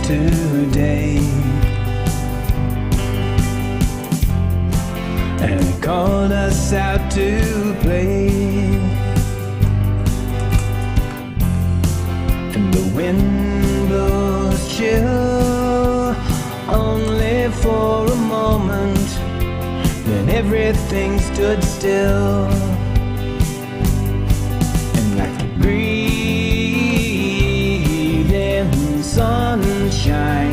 today. And they called us out to play. And the wind blows chill, only for a moment. Then everything stood still. And I could breathe in the sunshine,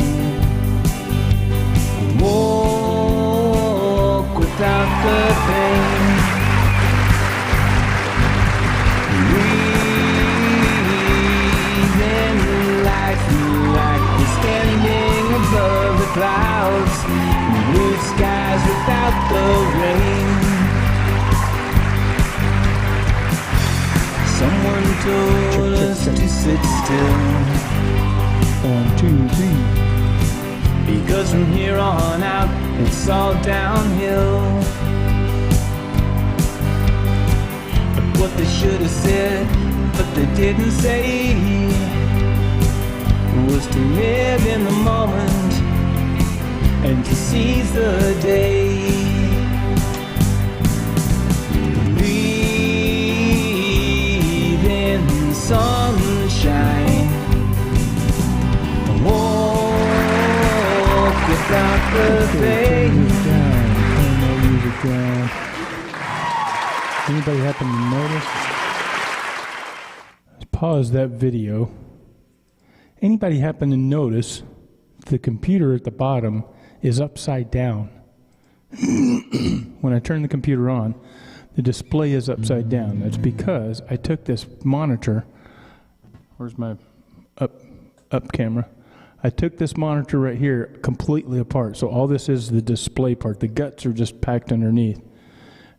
walk without the pain. Breathe in life like we're standing above the clouds, blue skies without the rain. Someone told us to sit still. 1, 2, 3. Because from here on out, it's all downhill. But what they should have said, but they didn't say, was to live in the moment and to seize the day. Breathe in sunshine, walk without the pain. Turn that music down. Anybody happen to notice? Let's pause that video. Anybody happen to notice the computer at the bottom is upside down? When I turn the computer on, the display is upside down. That's because I took this monitor. Where's my up camera? I took this monitor right here completely apart. So all this is the display part. The guts are just packed underneath.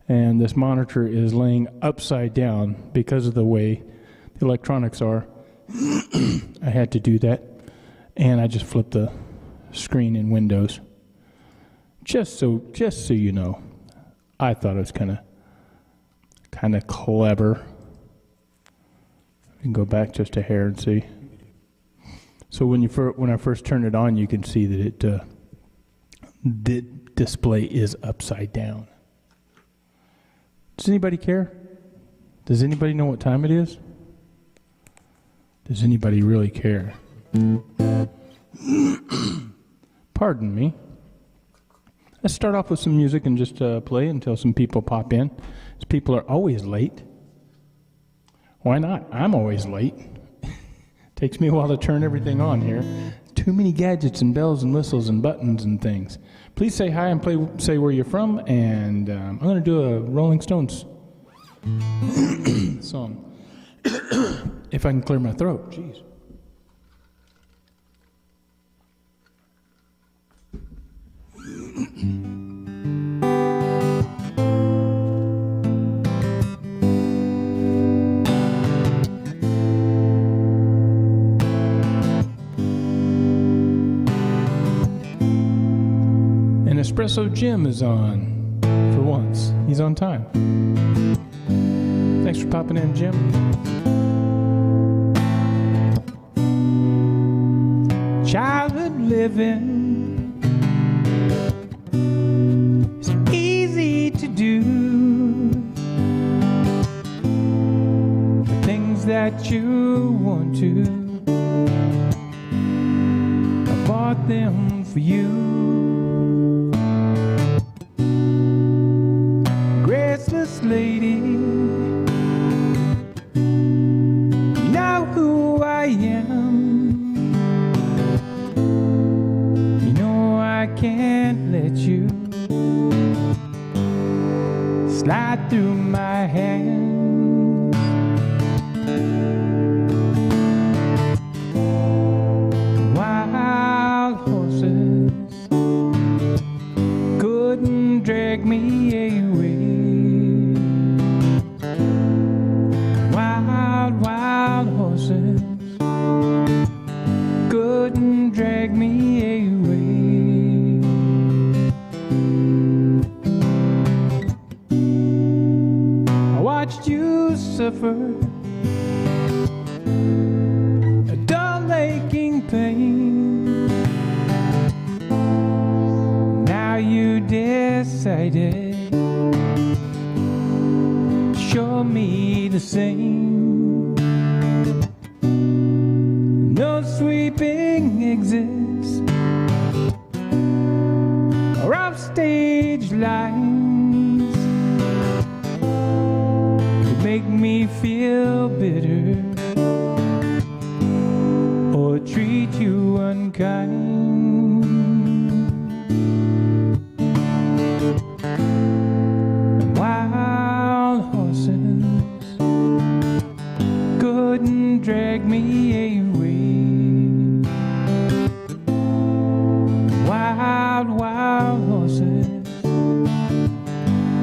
And this monitor is laying upside down because of the way the electronics are. I had to do that. And I just flipped the screen in Windows. Just so you know. I thought it was kind of clever. You can go back just a hair and see. So when I first turned it on, you can see that the display is upside down. Does anybody care? Does anybody know what time it is? Does anybody really care? Pardon me. Let's start off with some music and just play until some people pop in. People are always late. Why not? I'm always late. Takes me a while to turn everything on here. Too many gadgets and bells and whistles and buttons and things. Please say hi and say where you're from, and I'm going to do a Rolling Stones song. If I can clear my throat. Jeez. Espresso Jim is on for once. He's on time. Thanks for popping in, Jim. Childhood living is easy to do. The things that you want to, I bought them for you. Lady, you know who I am. You know I can't let you slide through my hands. Wild horses couldn't drag me away. Wild horses couldn't drag me away. I watched you suffer a dull aching pain. excited. Show me the same. No sweeping exits or offstage lines could make me feel bitter or treat you unkind. And wild horses couldn't drag me away. Wild, wild horses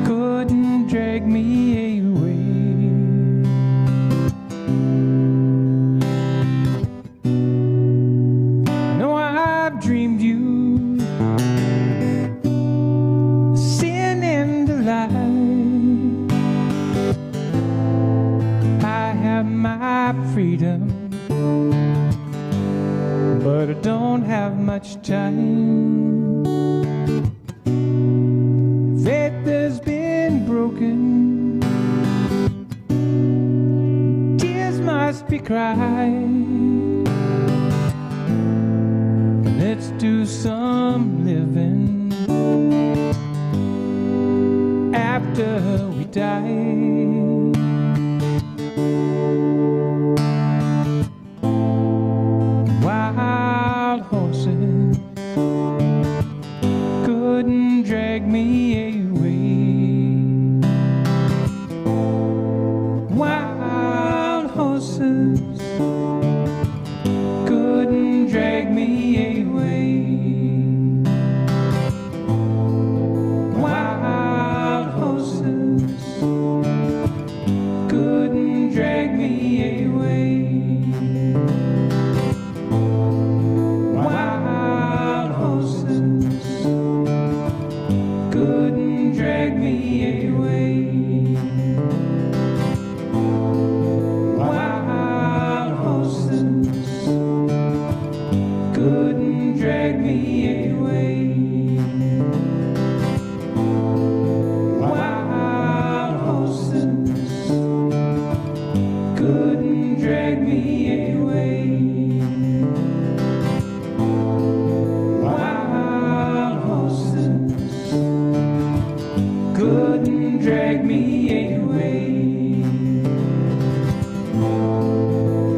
couldn't drag me away. I know I've dreamed you sin and delight. I have my freedom, but I don't have much time. Faith has been broken, tears must be cried. Let's do some living after we die. Wild horses couldn't drag me away. Wild horses couldn't drag me away. Wild horses couldn't drag me away. Wild horses couldn't drag me away. Wild horses couldn't drag me away. Wild horses couldn't drag me away. Wild horses couldn't drag me away.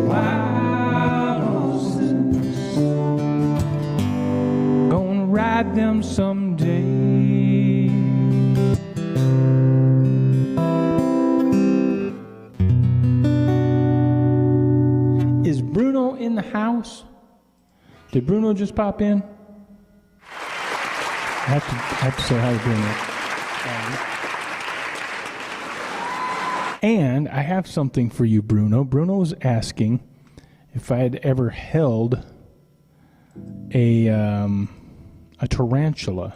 Wild horses gonna ride them someday. Is Bruno in the house? Did Bruno just pop in? I have to say hi to Bruno. And I have something for you, Bruno. Bruno was asking if I had ever held a tarantula.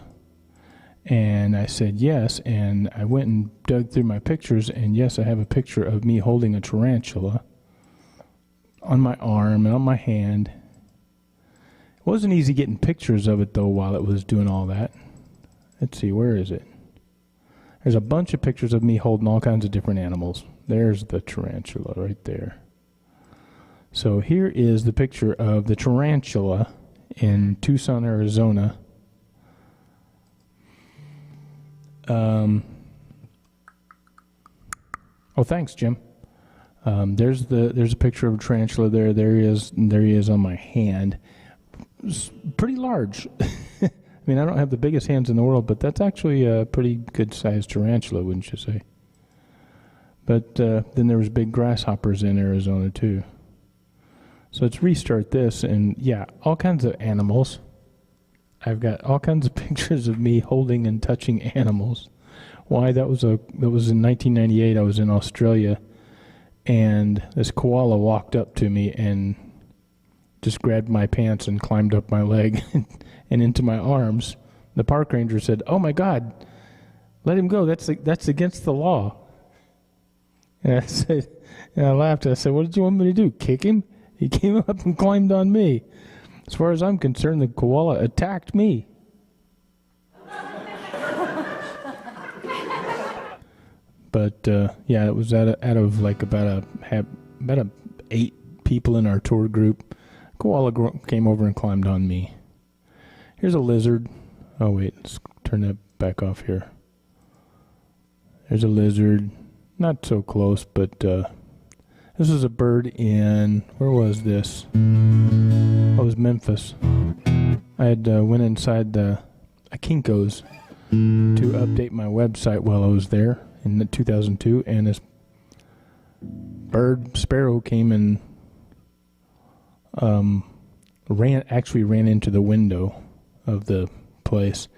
And I said yes, and I went and dug through my pictures, and yes, I have a picture of me holding a tarantula on my arm and on my hand. It wasn't easy getting pictures of it, though, while it was doing all that. Let's see, where is it? There's a bunch of pictures of me holding all kinds of different animals. There's the tarantula right there. So here is the picture of the tarantula in Tucson, Arizona. Oh, thanks, Jim. There's a picture of a tarantula there. There he is on my hand. It's pretty large. I mean, I don't have the biggest hands in the world, but that's actually a pretty good-sized tarantula, wouldn't you say? But then there was big grasshoppers in Arizona, too. So let's restart this, and yeah, all kinds of animals. I've got all kinds of pictures of me holding and touching animals. Why? That was in 1998. I was in Australia, and this koala walked up to me and just grabbed my pants and climbed up my leg and into my arms. The park ranger said, "Oh my God, let him go. That's against the law." And I laughed. I said, "What did you want me to do? Kick him?" He came up and climbed on me. As far as I'm concerned, the koala attacked me. But yeah, it was out of like about 8 people in our tour group. Koala came over and climbed on me. Here's a lizard. Oh wait, let's turn that back off here. There's a lizard. Not so close, but this is a bird in, where was this? Oh, it was Memphis. I had went inside a Kinko's to update my website while I was there in 2002, and this sparrow came and ran into the window of the place,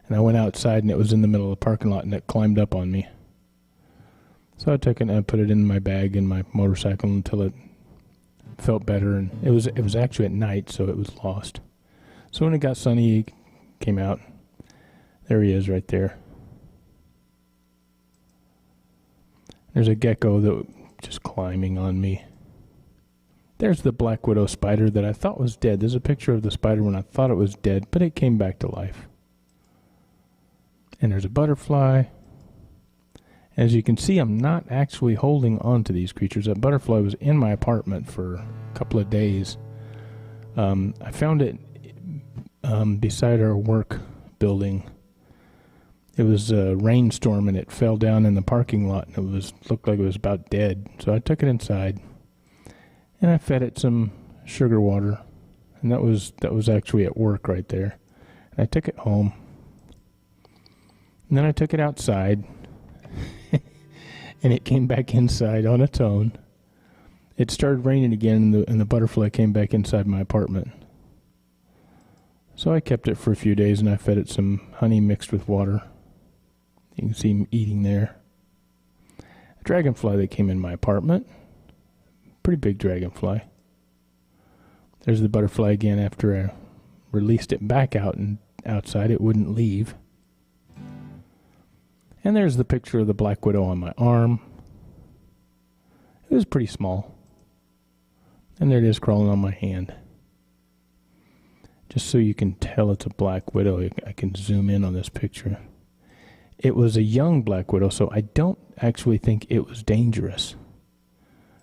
and I went outside, and it was in the middle of the parking lot, and it climbed up on me. So I took it and I put it in my bag in my motorcycle until it felt better, and it was actually at night, so it was lost. So when it got sunny, he came out. There he is right there. There's a gecko that just climbing on me. There's the black widow spider that I thought was dead. There's a picture of the spider when I thought it was dead, but it came back to life. And there's a butterfly. As you can see, I'm not actually holding on to these creatures. That butterfly was in my apartment for a couple of days. I found it beside our work building. It was a rainstorm, and it fell down in the parking lot, and it looked like it was about dead. So I took it inside, and I fed it some sugar water, and that was actually at work right there. And I took it home, and then I took it outside. And it came back inside on its own. It started raining again, and the butterfly came back inside my apartment. So I kept it for a few days, and I fed it some honey mixed with water. You can see him eating there. A dragonfly that came in my apartment. Pretty big dragonfly. There's the butterfly again after I released it back out and outside. It wouldn't leave. And there's the picture of the black widow on my arm. It was pretty small. And there it is crawling on my hand. Just so you can tell it's a black widow, I can zoom in on this picture. It was a young black widow, so I don't actually think it was dangerous.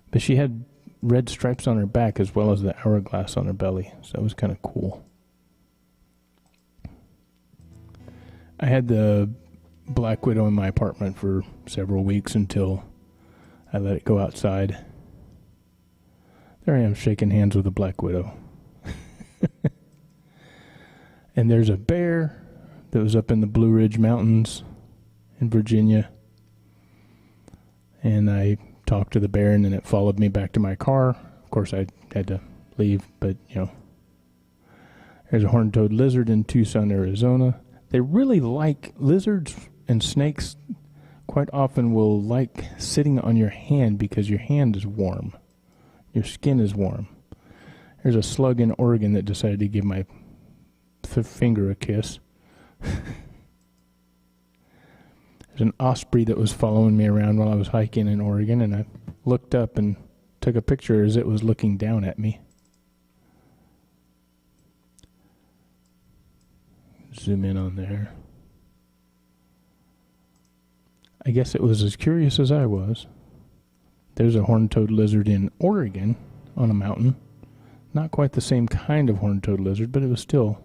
But she had red stripes on her back as well as the hourglass on her belly, so that was kind of cool. I had the black widow in my apartment for several weeks until I let it go outside. There I am shaking hands with a black widow. And there's a bear that was up in the Blue Ridge Mountains in Virginia. And I talked to the bear, and then it followed me back to my car. Of course, I had to leave, but, There's a horned-toed lizard in Tucson, Arizona. They really like lizards. And snakes quite often will like sitting on your hand because your hand is warm. Your skin is warm. There's a slug in Oregon that decided to give my finger a kiss. There's an osprey that was following me around while I was hiking in Oregon, and I looked up and took a picture as it was looking down at me. Zoom in on there. I guess it was as curious as I was. There's a horned-toed lizard in Oregon on a mountain. Not quite the same kind of horned-toed lizard, but it was still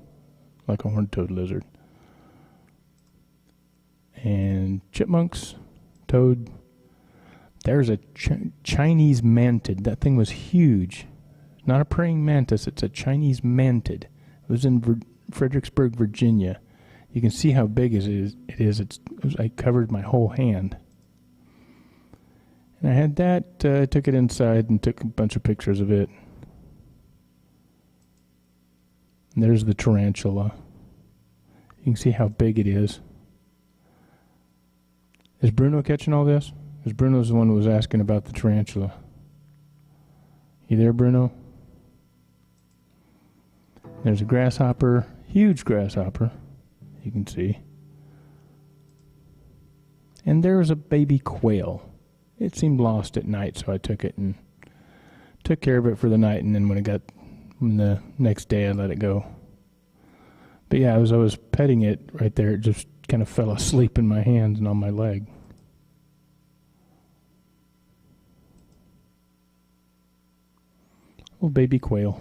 like a horned-toed lizard. And chipmunks, toad. There's a Chinese mantid. That thing was huge. Not a praying mantis, it's a Chinese mantid. It was in Fredericksburg, Virginia. You can see how big it is. I covered my whole hand. And I had that. I took it inside and took a bunch of pictures of it. And there's the tarantula. You can see how big it is. Is Bruno catching all this? Because Bruno's the one who was asking about the tarantula. You there, Bruno? There's a grasshopper. Huge grasshopper. You can see. And there was a baby quail. It seemed lost at night, so I took it and took care of it for the night, and then when the next day I let it go. But yeah, as I was petting it right there, it just kind of fell asleep in my hands and on my leg. little baby quail.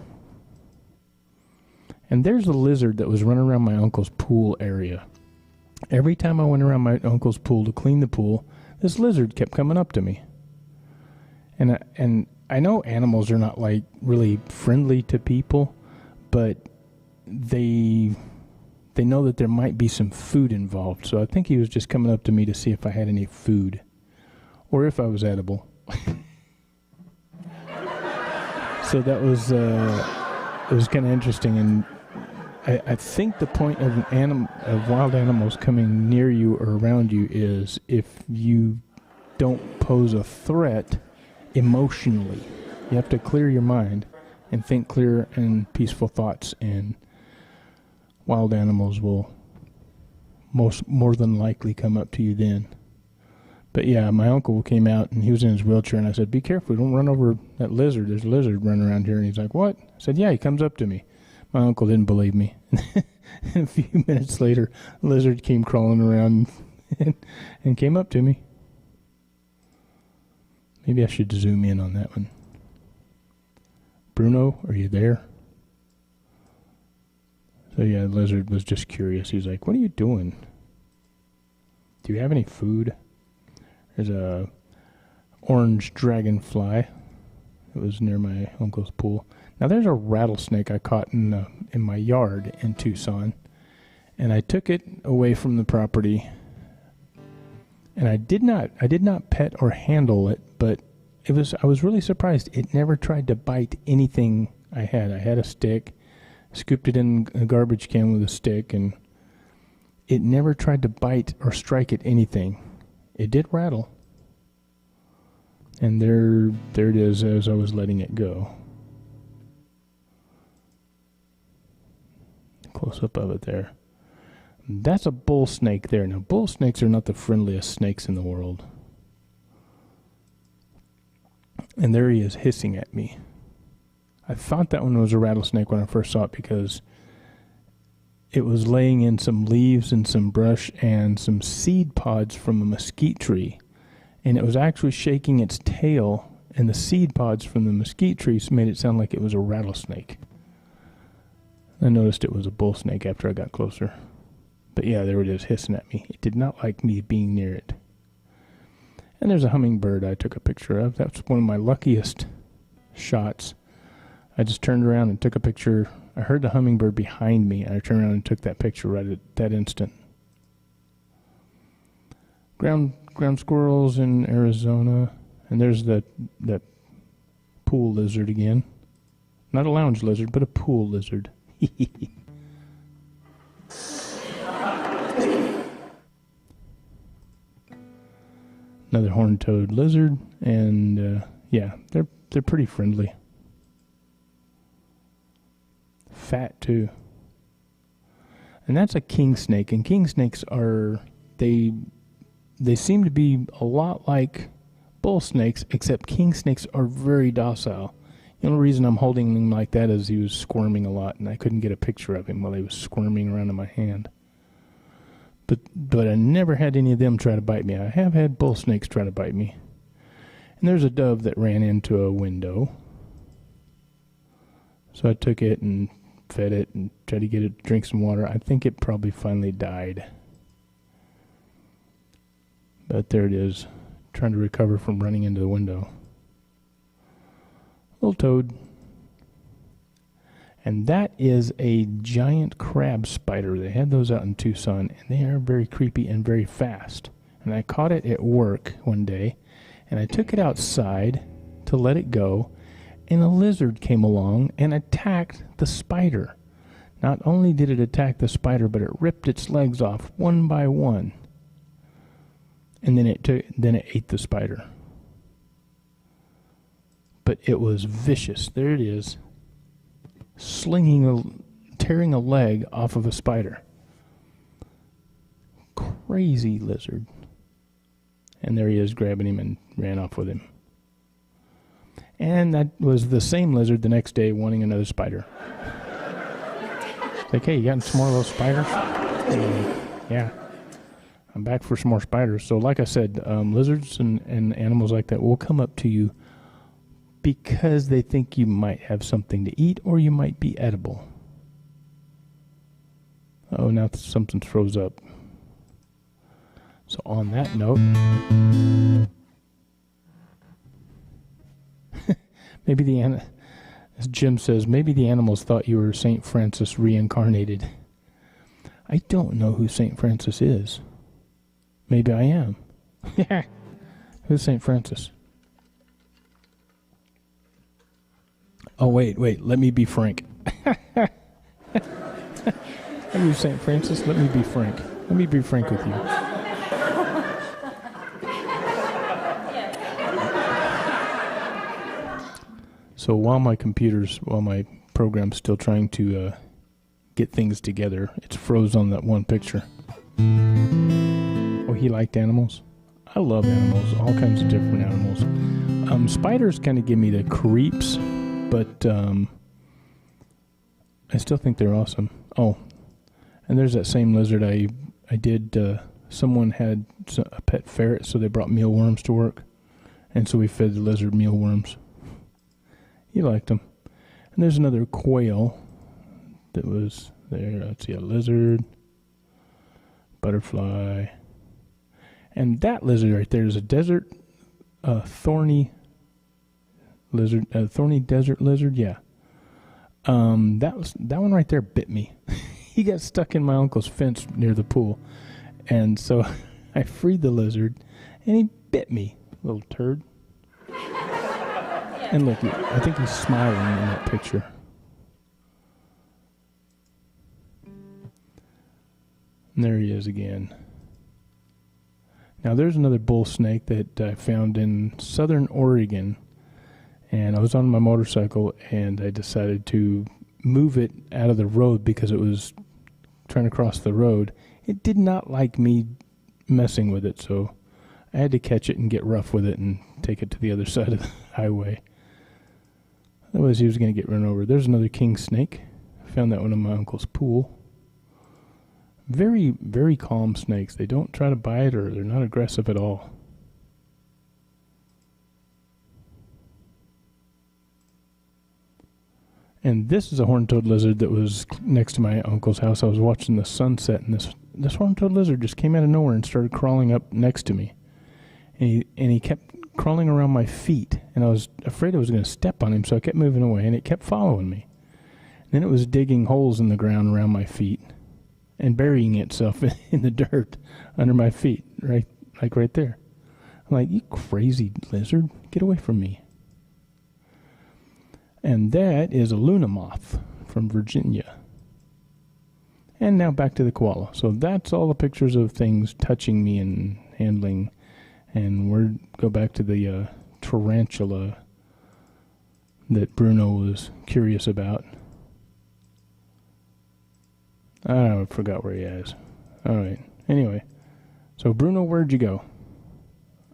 And there's a lizard that was running around my uncle's pool area. Every time I went around my uncle's pool to clean the pool, this lizard kept coming up to me. And I know animals are not like really friendly to people, but they know that there might be some food involved. So I think he was just coming up to me to see if I had any food or if I was edible. So that was it was kind of interesting, and I think the point of wild animals coming near you or around you is if you don't pose a threat emotionally. You have to clear your mind and think clear and peaceful thoughts, and wild animals will more than likely come up to you then. But yeah, my uncle came out and he was in his wheelchair, and I said, "Be careful, don't run over that lizard. There's a lizard running around here." And he's like, "What?" I said, "Yeah, he comes up to me." My uncle didn't believe me. A few minutes later, the lizard came crawling around and came up to me. Maybe I should zoom in on that one. Bruno, are you there? So yeah, the lizard was just curious. He was like, "What are you doing? Do you have any food?" There's a orange dragonfly. It was near my uncle's pool. Now there's a rattlesnake I caught in my yard in Tucson, and I took it away from the property. And I did not pet or handle it, but I was really surprised. It never tried to bite anything I had. I had a stick, scooped it in a garbage can with a stick, and it never tried to bite or strike at anything. It did rattle. And there it is as I was letting it go. Close up of it there. That's a bull snake there. Now, bull snakes are not the friendliest snakes in the world. And there he is hissing at me. I thought that one was a rattlesnake when I first saw it because it was laying in some leaves and some brush and some seed pods from a mesquite tree. And it was actually shaking its tail, and the seed pods from the mesquite trees made it sound like it was a rattlesnake. I noticed it was a bull snake after I got closer. But yeah, there it is hissing at me. It did not like me being near it. And there's a hummingbird I took a picture of. That's one of my luckiest shots. I just turned around and took a picture. I heard the hummingbird behind me, and I turned around and took that picture right at that instant. Ground squirrels in Arizona. And there's that pool lizard again. Not a lounge lizard, but a pool lizard. Another horned-toed lizard, and yeah, they're pretty friendly. Fat too. And that's a king snake, and king snakes are they seem to be a lot like bull snakes, except king snakes are very docile. The only reason I'm holding him like that is he was squirming a lot, and I couldn't get a picture of him while he was squirming around in my hand. But I never had any of them try to bite me. I have had bull snakes try to bite me. And there's a dove that ran into a window. So I took it and fed it and tried to get it to drink some water. I think it probably finally died. But there it is, trying to recover from running into the window. Little toad. And that is a giant crab spider. They had those out in Tucson, and they are very creepy and very fast. And I caught it at work one day, and I took it outside to let it go, and a lizard came along and attacked the spider. Not only did it attack the spider, but it ripped its legs off one by one. And then it ate the spider. But it was vicious. There it is, tearing a leg off of a spider. Crazy lizard. And there he is grabbing him and ran off with him. And that was the same lizard the next day wanting another spider. It's like, "Hey, you got some more of those spiders?" Yeah, I'm back for some more spiders. So like I said, lizards and animals like that will come up to you because they think you might have something to eat or you might be edible. Oh, now something froze up. So on that note, maybe as Jim says, maybe the animals thought you were St. Francis reincarnated. I don't know who St. Francis is. Maybe I am. Who's St. Francis? Oh, wait, let me be frank. Are you St. Francis? Let me be frank. Let me be frank with you. So while my program's still trying to get things together, it's froze on that one picture. Oh, he liked animals? I love animals, all kinds of different animals. Spiders kind of give me the creeps, but I still think they're awesome. Oh, and there's that same lizard I did. Someone had a pet ferret, so they brought mealworms to work, and so we fed the lizard mealworms. He liked them. And there's another quail that was there. Let's see, a lizard, butterfly, and that lizard right there is a desert, thorny lizard, a thorny desert lizard. Yeah. That one right there bit me. He got stuck in my uncle's fence near the pool, and so I freed the lizard, and he bit me, little turd. And look, I think he's smiling in that picture. And there he is again. Now there's another bull snake that I found in southern Oregon, and I was on my motorcycle, and I decided to move it out of the road because it was trying to cross the road. It did not like me messing with it, so I had to catch it and get rough with it and take it to the other side of the highway. Otherwise, he was going to get run over. There's another king snake. I found that one in my uncle's pool. Very, very calm snakes. They don't try to bite, or they're not aggressive at all. And this is a horned-toed lizard that was next to my uncle's house. I was watching the sunset, and this horned-toed lizard just came out of nowhere and started crawling up next to me. And he kept crawling around my feet, and I was afraid I was going to step on him, so I kept moving away, and it kept following me. And then it was digging holes in the ground around my feet and burying itself in the dirt under my feet, right there. I'm like, you crazy lizard, get away from me. And that is a Luna moth from Virginia. And now back to the koala. So that's all the pictures of things touching me and handling. And we'll go back to the tarantula that Bruno was curious about. I forgot where he is. All right. Anyway, so Bruno, where'd you go?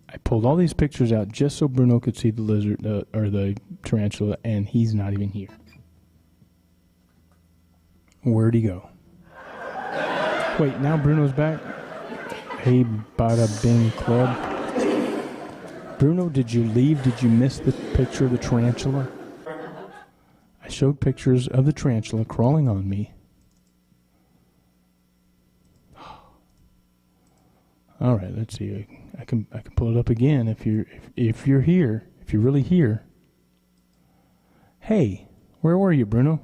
I pulled all these pictures out just so Bruno could see the lizard, or the tarantula, and he's not even here. Where'd he go? Wait, now Bruno's back? Hey, bada bing club. Bruno, did you leave? Did you miss the picture of the tarantula? I showed pictures of the tarantula crawling on me. All right, let's see. I can pull it up again if you're here, if you're really here. Hey, where were you, Bruno?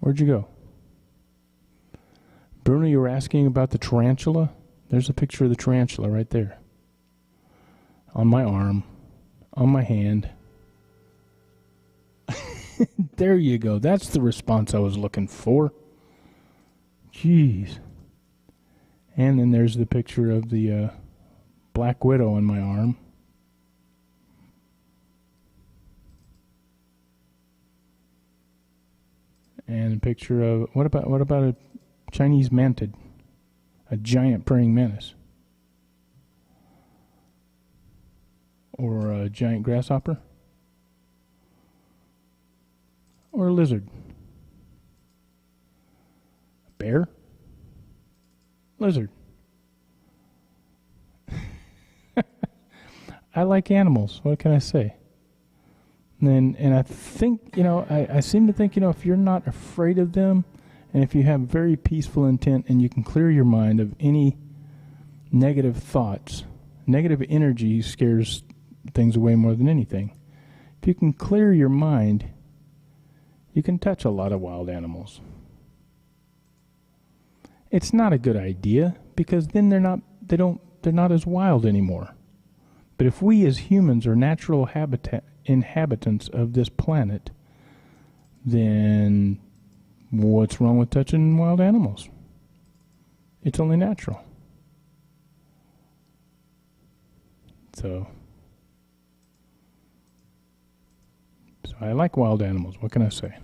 Where'd you go? Bruno, you were asking about the tarantula? There's a picture of the tarantula right there. On my arm, on my hand. There you go. That's the response I was looking for. Jeez. And then there's the picture of the black widow on my arm. And a picture of what about a Chinese mantid, a giant praying mantis, or a giant grasshopper, or a lizard, a bear. Lizard. I like animals. What can I say? And I think, I seem to think, if you're not afraid of them, and if you have very peaceful intent and you can clear your mind of any negative thoughts, negative energy scares things away more than anything. If you can clear your mind, you can touch a lot of wild animals. It's not a good idea because then they're not as wild anymore. But if we as humans are natural inhabitants of this planet, then what's wrong with touching wild animals? It's only natural. So I like wild animals. What can I say?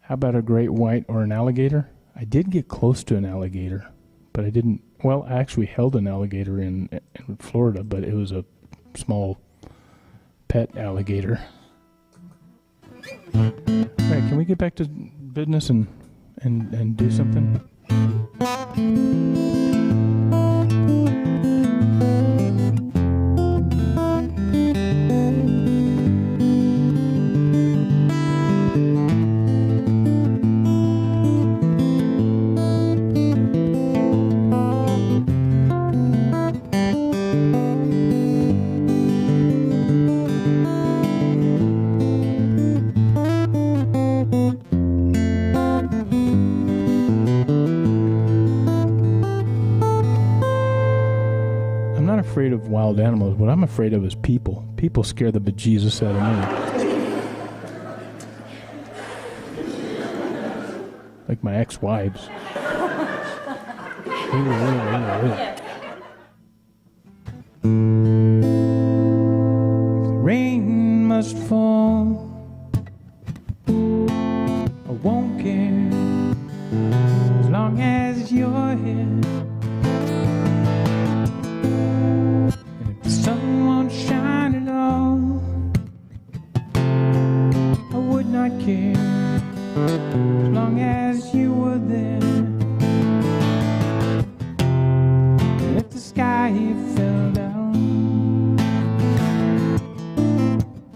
How about a great white or an alligator? I did get close to an alligator, but I didn't. Well, I actually held an alligator in Florida, but it was a small pet alligator. All right, can we get back to business and do something? Afraid of wild animals. What I'm afraid of is people. People scare the bejesus out of me. Like my ex-wives. If the rain must fall, I won't care as long as you're here. As long as you were there. And if the sky fell down,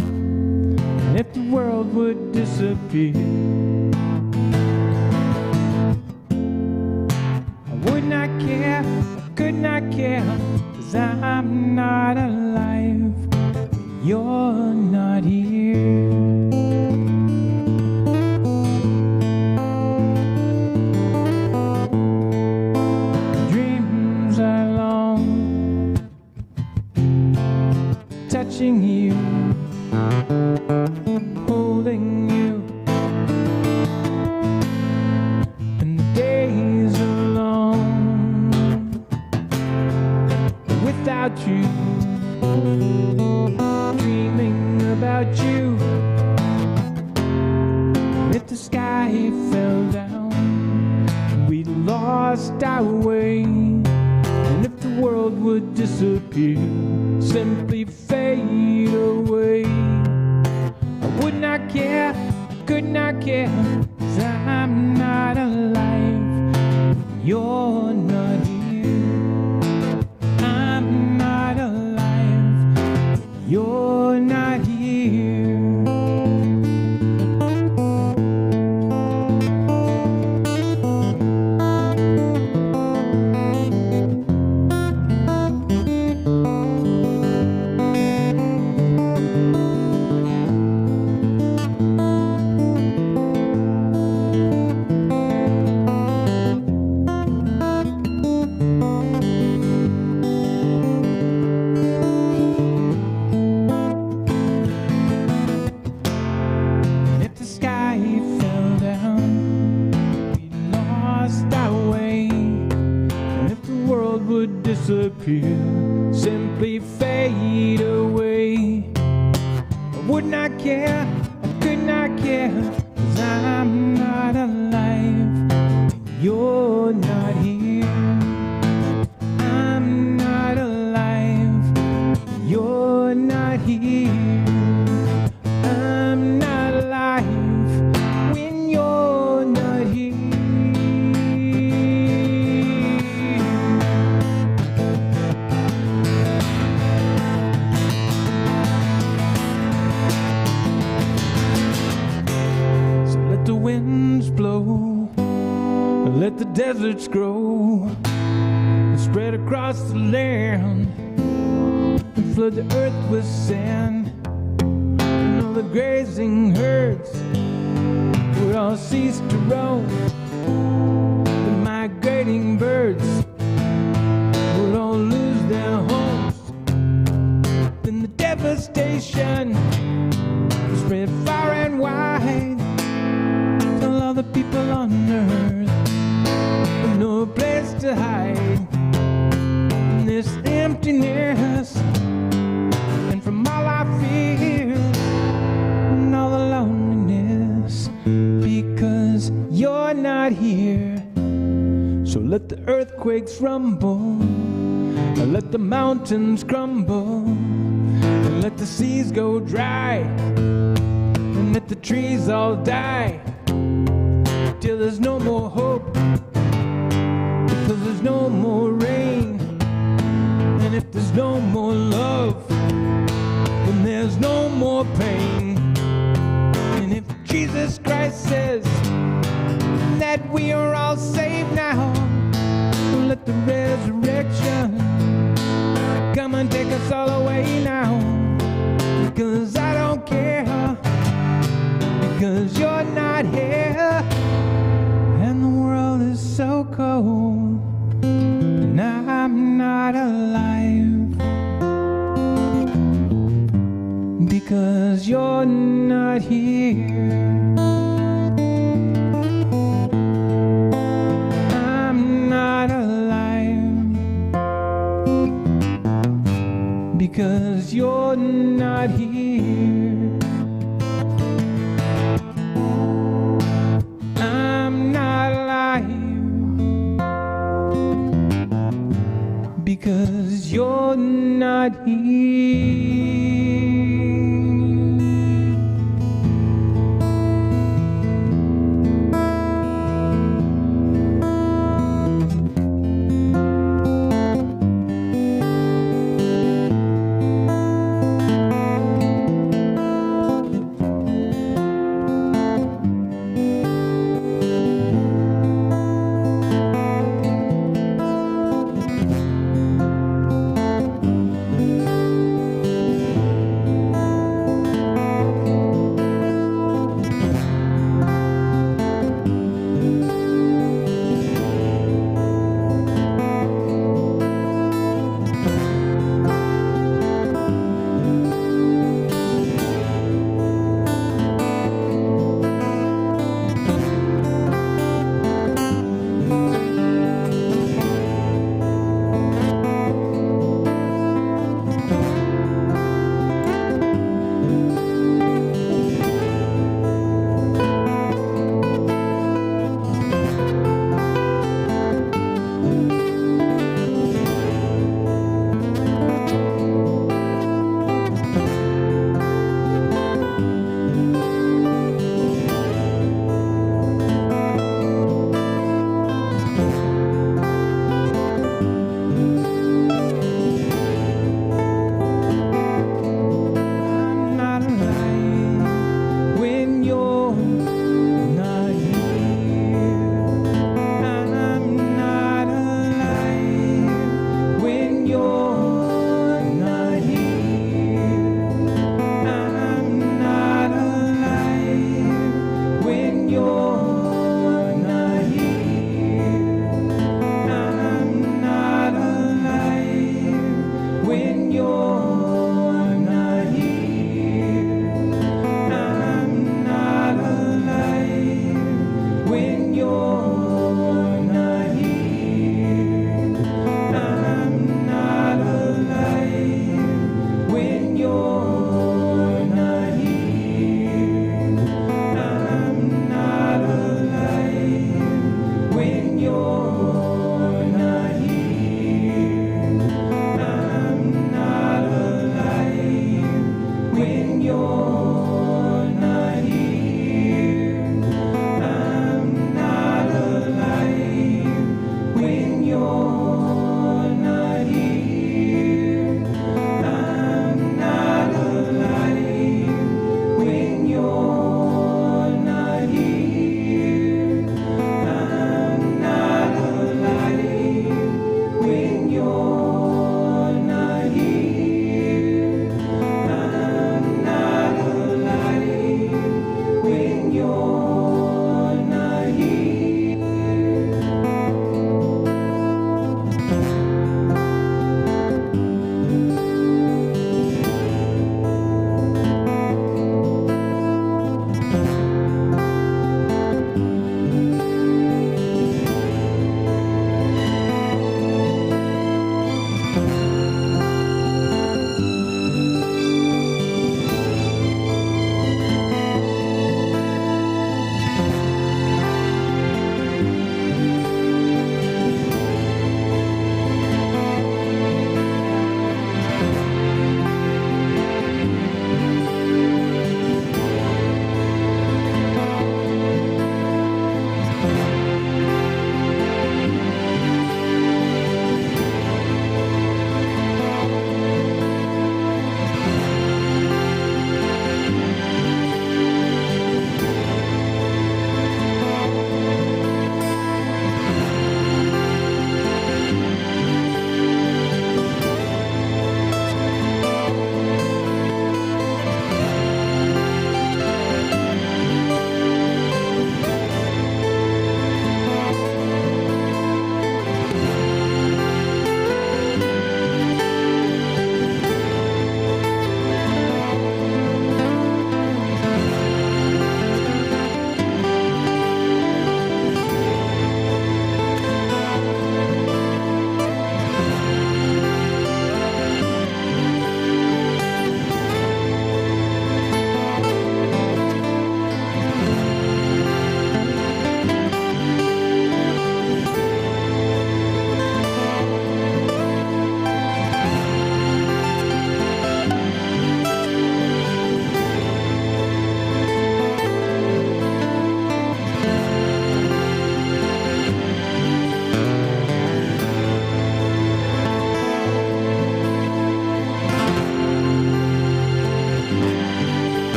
and if the world would disappear, I would not care, I could not care, 'cause I'm not alive, you're not here. Touching you, holding you, and the days are long without you, dreaming about you. If the sky fell down, we lost our way, and if the world would disappear, simply fade away, I would not care, could not care, 'cause I'm not alive, you're not here. I'm not alive, you're not here. Disappear, simply fade away. I would not care, I could not care, 'cause I'm not alive, you're not here. I'm not alive, you're not here. I'm not alive when you're not here. deserts grow and spread across the land and flood the earth with sand. And all the grazing herds would all cease to roam. The migrating birds would all lose their homes. Then the devastation would spread far and wide till all the people on earth with no place to hide. In this emptiness and from all our fears and all the loneliness, because you're not here. So let the earthquakes rumble, and let the mountains crumble, and let the seas go dry, and let the trees all die, till there's no more hope, because there's no more rain. And if there's no more love, then there's no more pain. And if Jesus Christ says that we are all saved now, let the resurrection come and take us all away now. Because I don't care, because you're not here, and the world is so cold, and I'm not alive, because you're not here. I'm not alive, because you're not here. I'm not alive, because you're not here.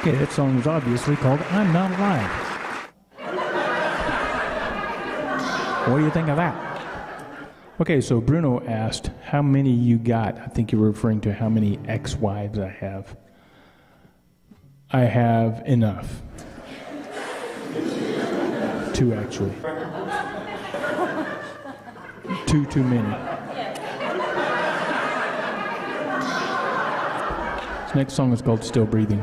Okay, that song is obviously called I'm Not Alive. What do you think of that? Okay, so Bruno asked how many you got. I think you were referring to how many ex-wives I have. I have enough. 2, actually. 2 too many. This next song is called Still Breathing.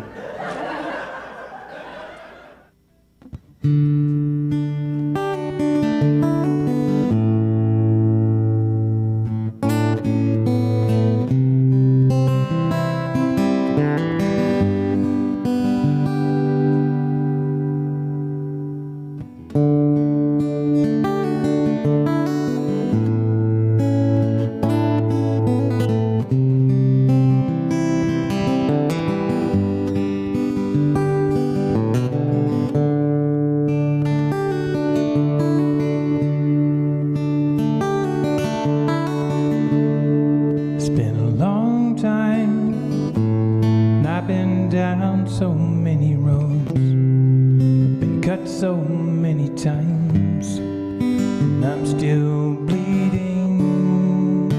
So many roads, I've been cut so many times, and I'm still bleeding.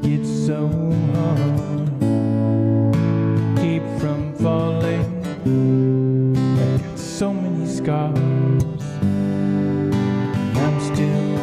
It's so hard to keep from falling. I've got so many scars, and I'm still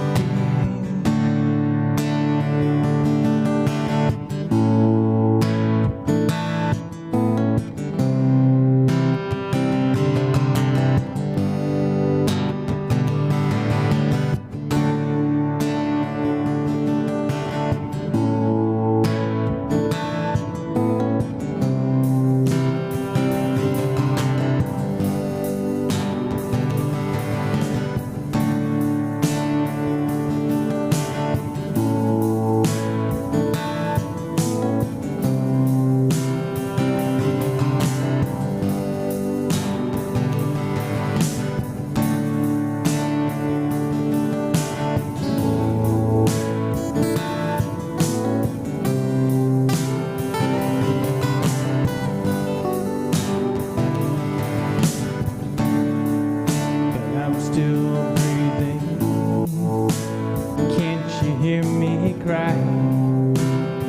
cry.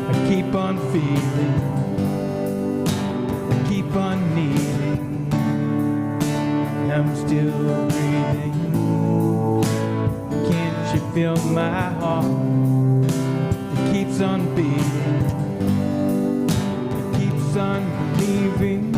I keep on feeling, I keep on needing, and I'm still breathing. Can't you feel my heart? It keeps on beating, it keeps on believing.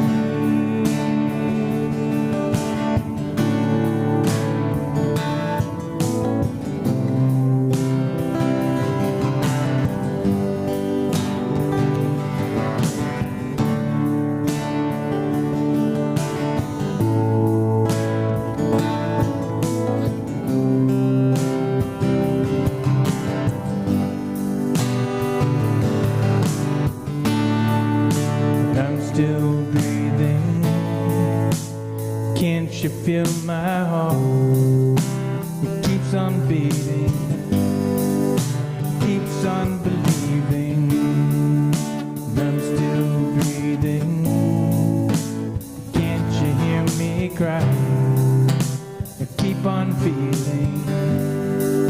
Still breathing. Can't you feel my heart? It keeps on beating, keeps on believing. I'm still breathing. Can't you hear me cry? I keep on feeling, I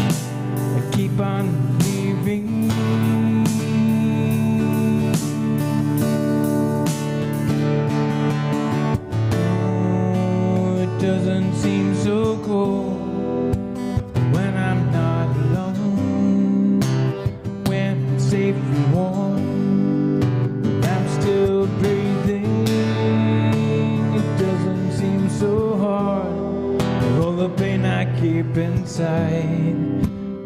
keep on believing. Doesn't seem so cold when I'm not alone, when it's safe and warm, I'm still breathing. It doesn't seem so hard with all the pain I keep inside,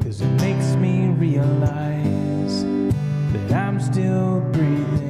'cause it makes me realize that I'm still breathing.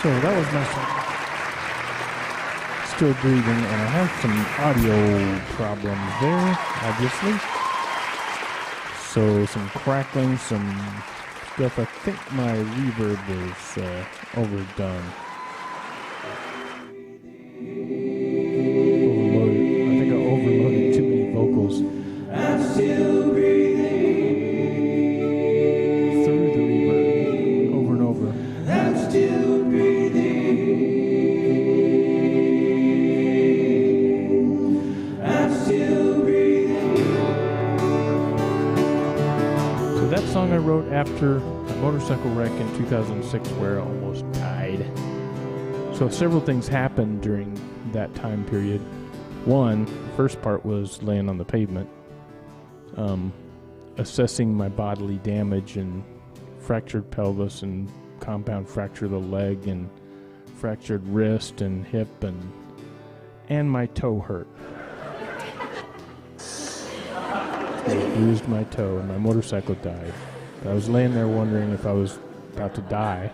So that was my song. Still breathing, and I have some audio problems there, obviously. So some crackling, some stuff. I think my reverb is overdone. Overloaded. I think I overloaded too many vocals. I'm still breathing Through the reverb, over and over. I'm still breathing I'm still breathing So that song I wrote after a motorcycle wreck in 2006 where I almost died. So several things happened during that time period. One, the first part was laying on the pavement, assessing my bodily damage and fractured pelvis and compound fracture of the leg and fractured wrist and hip and my toe hurt. I bruised my toe and my motorcycle died. I was laying there wondering if I was about to die.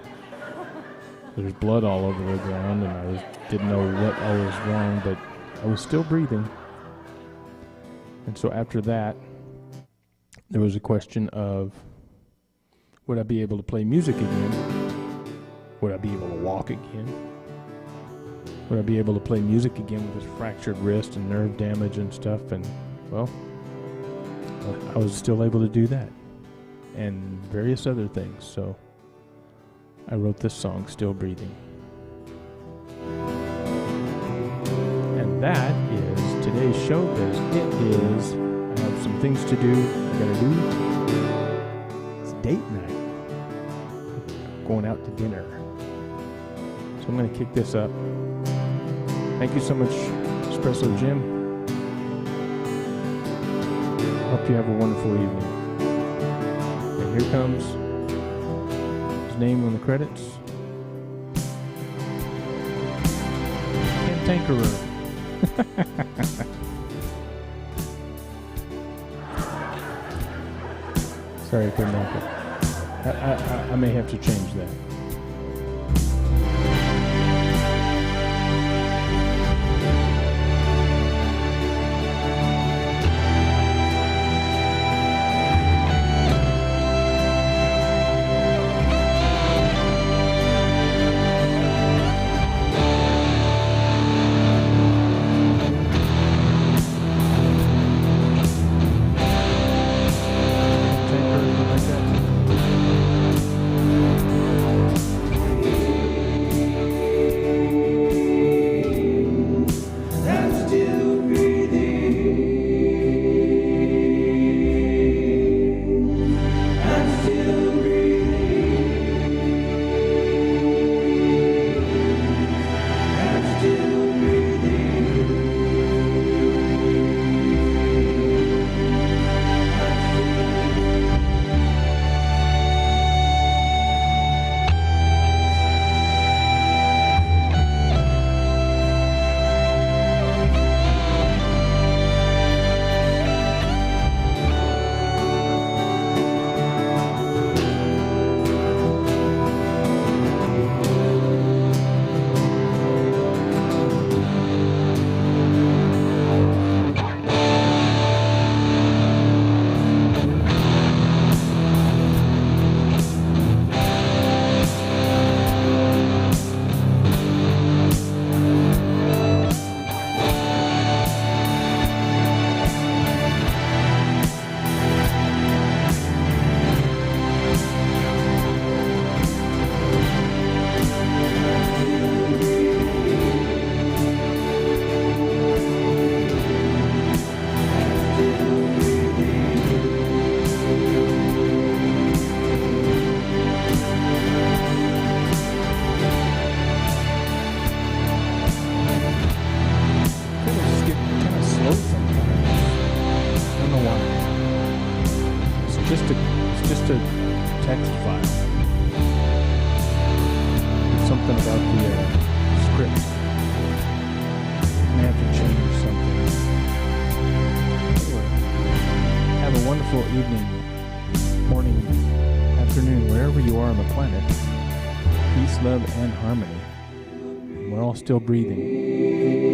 There's blood all over the ground and I didn't know what all was wrong, but I was still breathing. And so after that, there was a question of, would I be able to play music again? Would I be able to walk again? Would I be able to play music again with this fractured wrist and nerve damage and stuff? And, well, I was still able to do that. And various other things. So I wrote this song, Still Breathing. And that is today's show, because it is, I have some things to do, I gotta do. It's date night. Going out to dinner. So I'm gonna kick this up. Thank you so much, Espresso Jim. Hope you have a wonderful evening. And here comes his name on the credits. Cantankerous. Sorry, I couldn't help it. I may have to change that. just a text file. There's something about the script. I may have to change something. Anyway, have a wonderful evening, morning, afternoon, wherever you are on the planet. peace, love, and harmony. We're all still breathing.